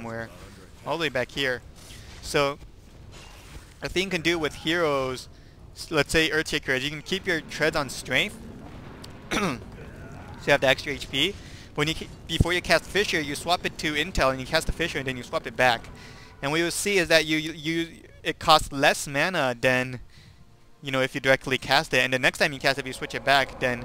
somewhere. All the way back here. So, a thing you can do with heroes, let's say Earthshaker, is you can keep your treads on strength. So you have the extra HP. When you before you cast Fissure, you swap it to Intel and you cast the Fissure and then you swap it back. And what you'll see is that it costs less mana than, you know, if you directly cast it. And the next time you cast it, if you switch it back, then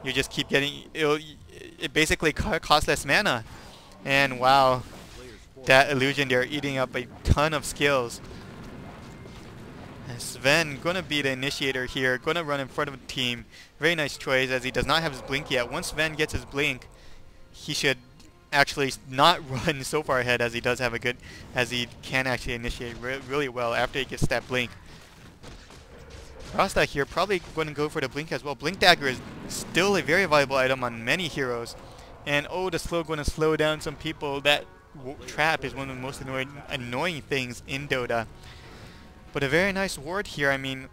you just keep getting, it basically costs less mana. And wow, that illusion there eating up a ton of skills. Sven gonna be the initiator here, gonna run in front of the team. Very nice choice, as he does not have his blink yet. Once Sven gets his blink, he should actually not run so far ahead, as he does have a good, as he can actually initiate really well after he gets that blink. Rasta here probably going to go for the blink as well. Blink Dagger is still a very valuable item on many heroes. And oh, the slow going to slow down some people. That trap is one of the most annoying things in Dota. But a very nice ward here. I mean,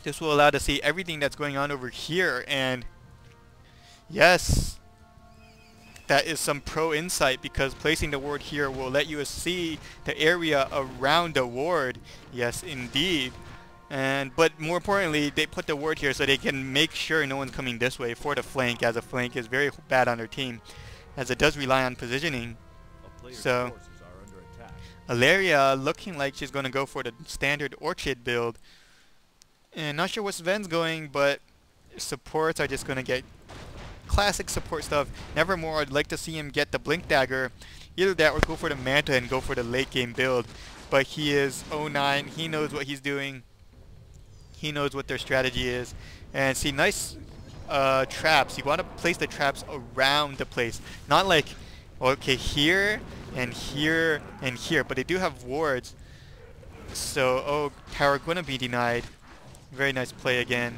this will allow to see everything that's going on over here. And yes, that is some pro insight, because placing the ward here will let you see the area around the ward. Yes, indeed. But more importantly, they put the ward here so they can make sure no one's coming this way for the flank, as a flank is very bad on their team, as it does rely on positioning. So Alaria looking like she's going to go for the standard Orchid build. And not sure what Sven's going, but supports are just going to get classic support stuff. Nevermore, I'd like to see him get the Blink Dagger. Either that or go for the Manta and go for the late game build. But he is 09, he knows what he's doing. He knows what their strategy is. And see, nice traps. You want to place the traps around the place. Not like, okay, here and here and here. But they do have wards. So, oh, tower going to be denied. Very nice play again.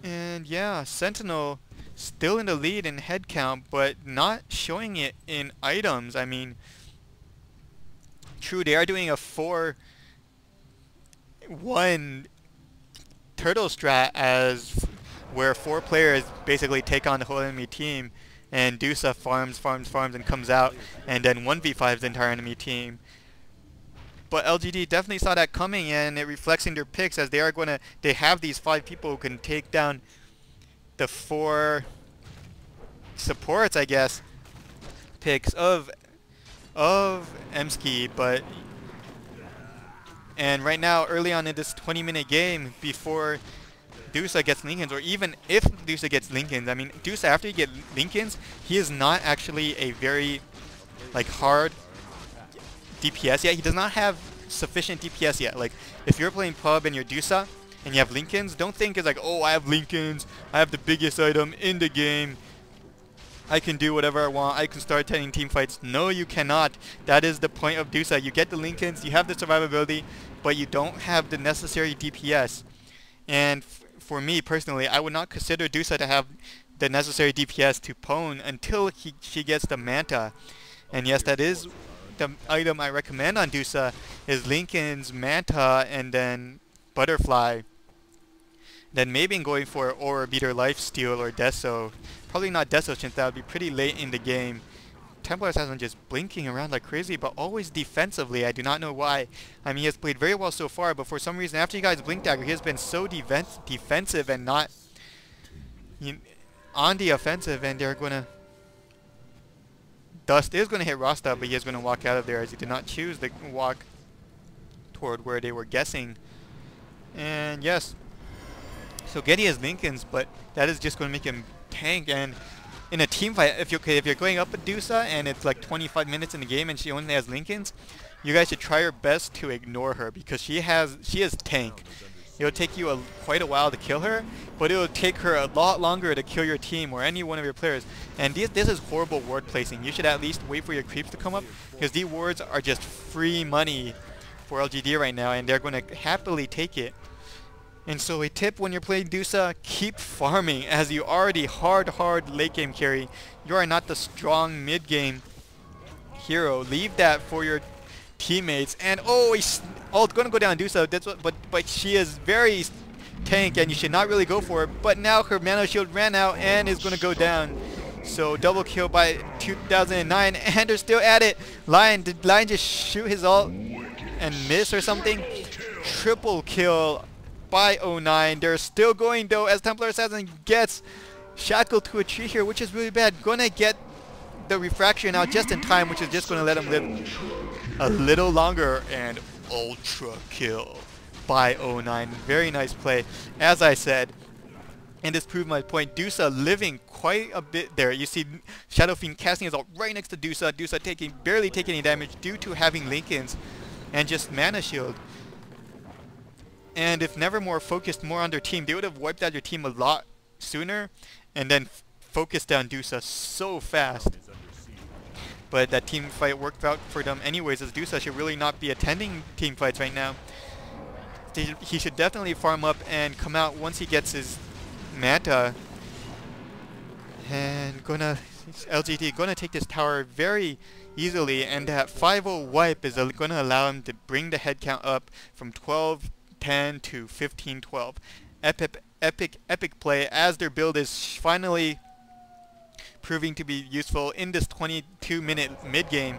And yeah, Sentinel still in the lead in head count, but not showing it in items. I mean, true, they are doing a 4-1 turtle strat, as where 4 players basically take on the whole enemy team, and Dusa farms and comes out and then 1v5s the entire enemy team. But LGD definitely saw that coming, and it reflects in their picks, as they have these 5 people who can take down the 4 supports, I guess, picks of Mskii. And right now, early on in this 20-minute game, before Dusa gets Lincolns, or even if Dusa gets Lincolns, I mean, Dusa, after you get Lincolns, he is not actually a very hard DPS yet. He does not have sufficient DPS yet. Like, if you're playing pub and you're Dusa and you have Lincolns, don't think it's like, oh, I have Lincolns, I have the biggest item in the game, I can do whatever I want, I can start attending team fights. No, you cannot. That is the point of Dusa. You get the Lincolns, you have the survivability, but you don't have the necessary DPS. And for me personally, I would not consider Dusa to have the necessary DPS to pwn until she gets the Manta. And yes, that is the item I recommend on Dusa, is Lincoln's, Manta, and then Butterfly. Then maybe going for Aura Beater Lifesteal or Deso. Probably not Deso, since that would be pretty late in the game. Templars has him just blinking around like crazy, but always defensively. I do not know why. I mean, he has played very well so far, but for some reason after you guys Blink Dagger, he has been so defensive and not on the offensive, and they're going to... Dust is going to hit Rasta, but he is going to walk out of there, as he did not choose to walk toward where they were guessing. And yes, so Getty has Lincolns, but that is just going to make him tank. And in a team fight, if you're going up with Dusa and it's like 25 minutes in the game and she only has Lincolns, you guys should try your best to ignore her, because she is tank. It'll take you quite a while to kill her, but it'll take her a lot longer to kill your team or any one of your players. And this is horrible ward placing. You should at least wait for your creeps to come up, because these wards are just free money for LGD right now, and they're going to happily take it. And so a tip when you're playing Dusa, keep farming, as you already hard late game carry. You are not the strong mid game hero. Leave that for your teammates. And oh, it's going to go down Dusa. That's what, but she is very tank, and you should not really go for it. But now her mana shield ran out and is going to go down. So double kill by 2009, and they're still at it. Lion, did Lion just shoot his ult and miss or something? Triple kill by 09. They're still going though as Templar Assassin gets shackled to a tree here, which is really bad. Gonna get the refraction out just in time, which is just gonna let him live a little longer, and ultra kill by 09. Very nice play. As I said, and this proved my point, Dusa living quite a bit there. You see Shadow Fiend casting his ult right next to Dusa. Dusa barely taking any damage due to having Lincolns and just mana shield. And if Nevermore focused more on their team, they would have wiped out your team a lot sooner and then focused down Dusa so fast. But that team fight worked out for them anyways, as Dusa should really not be attending team fights right now. He should definitely farm up and come out once he gets his Manta. And LGD gonna take this tower very easily, and that 5-0 wipe is gonna allow him to bring the head count up from 12-10 to 15-12. Epic play, as their build is finally proving to be useful in this 22-minute mid-game,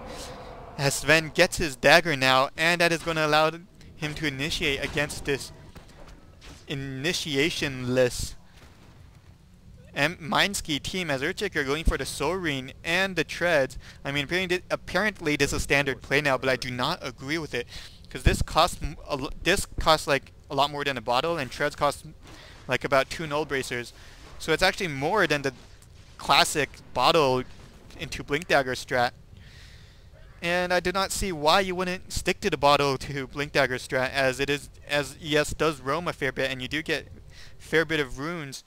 as Sven gets his dagger now, and that is going to allow him to initiate against this initiationless Mskii team, as Earthshaker going for the Soul Ring and the Treads. I mean, apparently this is standard play now, but I do not agree with it, because this costs like a lot more than a bottle, and Treads cost like about 2 Null Bracers. So it's actually more than the classic bottle into Blink Dagger strat. And I do not see why you wouldn't stick to the bottle to Blink Dagger strat, as ES does roam a fair bit, and you do get a fair bit of runes.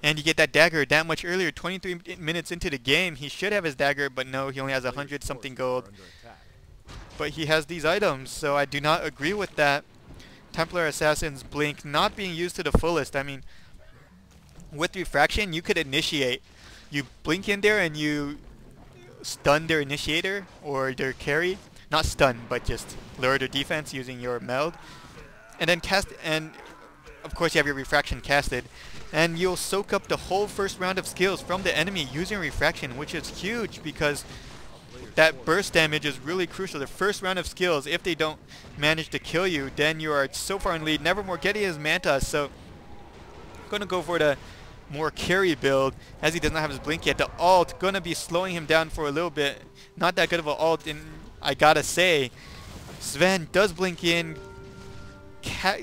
And you get that dagger that much earlier, 23 minutes into the game. He should have his dagger, but no, he only has 100 something gold. But he has these items, so I do not agree with that. Templar Assassin's Blink not being used to the fullest. I mean, with Refraction, you could initiate. You blink in there and you stun their initiator or their carry. Not stun, but just lower their defense using your meld. And then cast, and of course you have your Refraction casted. And you'll soak up the whole first round of skills from the enemy using Refraction, which is huge because that burst damage is really crucial. The first round of skills, if they don't manage to kill you, then you are so far in lead. Nevermore getting his Manta, so going to go for the more carry build, as he does not have his blink yet. The ult going to be slowing him down for a little bit. Not that good of an ult, and I gotta say, Sven does blink in,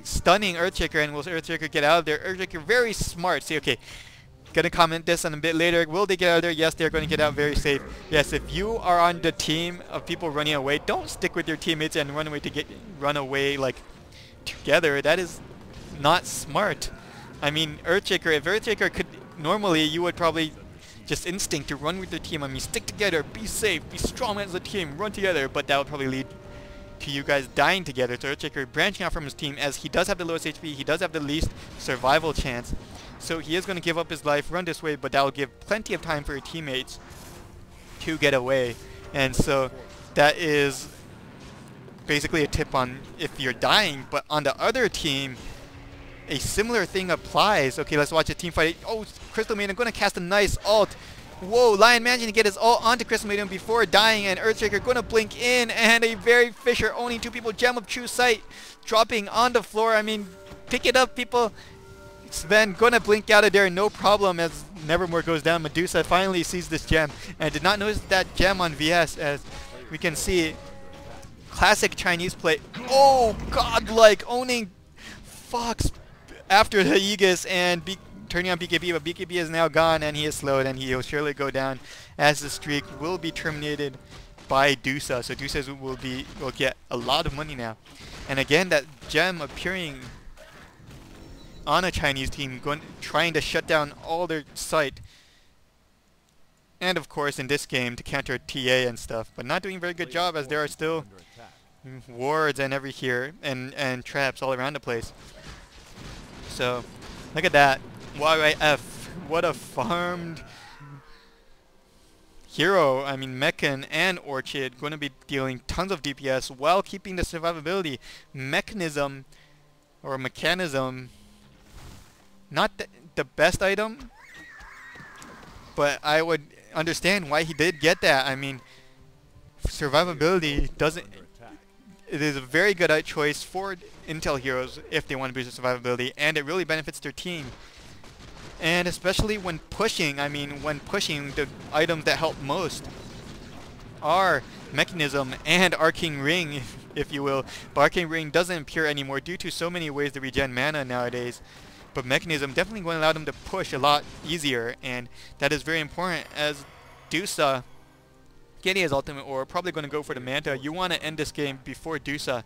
stunning Earthshaker, and will Earthshaker get out of there? Earthshaker very smart. See, okay, gonna comment this on a bit later. Will they get out of there? Yes, they're going to get out very safe. Yes, if you are on the team of people running away, don't stick with your teammates and run away like together. That is not smart. I mean, Earthshaker, if Earthshaker could, normally you would probably just instinct to run with your team. I mean, stick together, be safe, be strong as a team, run together, but that would probably lead to you guys dying together. So Earthshaker branching out from his team, as he does have the lowest HP, he does have the least survival chance. So he is going to give up his life, run this way, but that will give plenty of time for your teammates to get away. And so that is basically a tip on if you're dying. But on the other team, a similar thing applies. Okay, let's watch a team fight. Oh, Crystal Maiden going to cast a nice ult. Whoa, Lion managing to get his ult onto Crystal Maiden before dying, and Earthshaker going to blink in, and a very Fisher owning 2 people. Gem of True Sight dropping on the floor. I mean, pick it up, people. Sven gonna blink out of there, no problem, as Nevermore goes down. Medusa finally sees this gem, and did not notice that gem on VS, as we can see. Classic Chinese play. Oh, godlike, owning Fox after the Aegis and turning on BKB, but BKB is now gone, and he is slowed, and he will surely go down, as the streak will be terminated by Dusa. So Dusa will get a lot of money now. And again, that gem appearing on a Chinese team, trying to shut down all their sight. And of course in this game to counter TA and stuff, but not doing a very good job, as there are still wards and and traps all around the place. So look at that. YYF, what a farmed hero. I mean, Mechan and Orchid going to be dealing tons of DPS while keeping the survivability. Mechanism, not the best item, but I would understand why he did get that. I mean, survivability doesn't. It is a very good choice for Intel heroes if they want to boost their survivability, and it really benefits their team. And especially when pushing, I mean, when pushing, the items that help most are Mechanism and Arcane Ring, if you will. But Arcane Ring doesn't appear anymore due to so many ways to regen mana nowadays. But Mechanism definitely going to allow them to push a lot easier, and that is very important as Dusa getting his ultimate ore, probably going to go for the Manta. You want to end this game before Dusa